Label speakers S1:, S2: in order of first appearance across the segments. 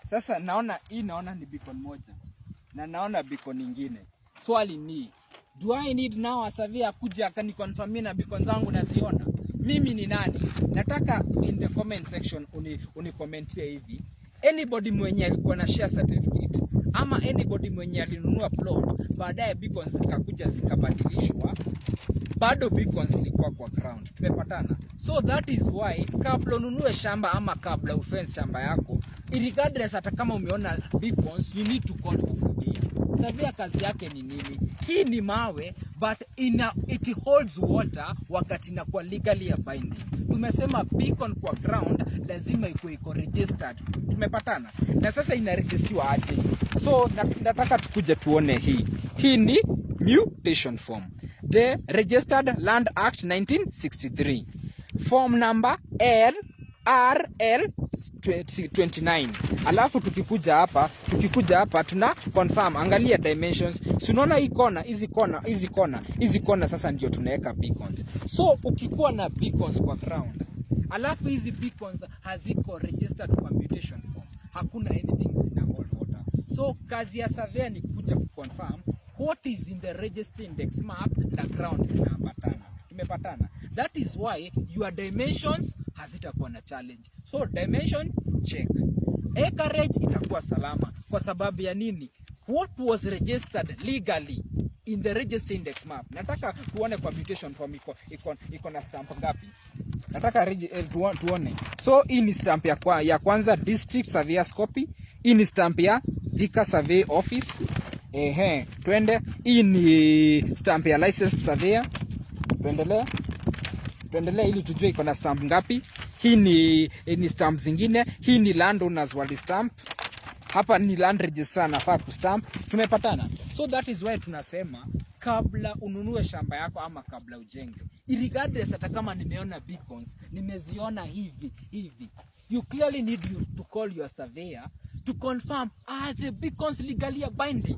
S1: Sasa naona ni beacon moja. Na naona beacon nyingine. Swali ni, do I need now a surveyor kuja akaniconfirm na beacon zangu naziona? Mimi ni nani? Nataka in the comment section unikomentie hivi. Anybody mwenye alikuwa na share certificate ama anybody mwenye alinunua plot baadaye beacons zikakuja zikabadilishwa, bado beacons ilikuwa kwa ground. Tumepatana. So that is why kabla ununue shamba ama kabla ufence shamba yako, regardless hata kama umeona beacons, you need to call surveyor. Surveyor kazi yake ni nini? Hii ni mawe but it holds water wakati inakuwa legally binding. Tumesema beacon kwa ground lazima iko registered. Tumepatana. Na sasa inaregistriwa aje? So nataka tukuje tuone hii. Hii ni mutation form. The Registered Land Act 1963. Form number RL29. Alafu tukikuja hapa tuna confirm. Angalia dimensions. Si unaona hii kona, hizi kona sasa ndio tunaweka beacons. So ukikuwa na beacons kwa ground, alafu hizi beacons haziko registered kwa mutation form, hakuna anything zina hold water. So kazi ya surveyor ni kuja kuconfirm what is in the register index map na ground zinaambatana. Tumepatana. That is why your dimensions hazitakuwa na challenge. So dimension check. Acreage itakuwa salama kwa sababu ya nini? What was registered legally in the register index map. Nataka tuone kwa mutation form iko na stamp ngapi. Nataka tuone. So hii ni stamp ya kwanza district surveyor's copy. Hii ni stamp ya Thika Survey Office. Twende. Hii ni stamp ya licensed surveyor. Tuendelee ili tujue iko na stamp ngapi. Hii ni stamp zingine. Hii ni landowners wali stamp. Hapa ni land registrar anafaa kustamp. Tumepatana. So that is why tunasema kabla ununue shamba yako ama kabla ujenge, regardless hata kama nimeona beacons, nimeziona hivi, you clearly need to call your surveyor to confirm, are the beacons legally binding?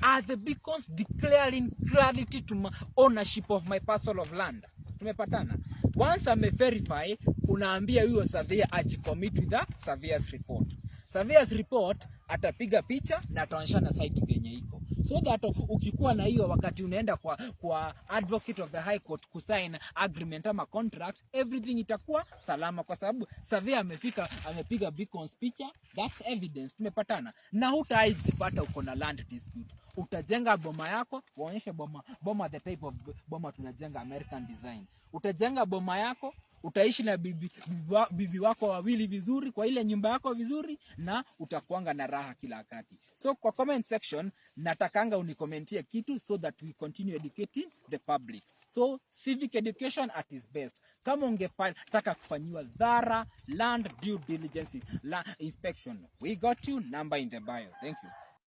S1: Are the beacons declaring clarity to my ownership of my parcel of land? Tumepatana. Once verify, unaambia huyo surveyor ajicommit with the surveyor's report. Surveyor's report atapiga picha na ataonyesha na site yenye iko. So that ukikuwa na hiyo wakati unaenda kwa advocate of the high court kusign agreement ama contract, everything itakuwa salama kwa sababu surveyor amepiga beacons picha, that's evidence. Tumepatana. Na hutaijipata uko na land dispute. Utajenga boma yako, waonyeshe boma the type of boma tunajenga American design. Utajenga boma yako, utaishi na bibi wako wawili vizuri kwa ile nyumba yako vizuri, na utakuanga na raha kila wakati. So kwa comment section natakanga unikomentie kitu so that we continue educating the public. So civic education at its best. Kama ungetaka kufanyiwa thorough land due diligence inspection, we got you, number in the bio. Thank you.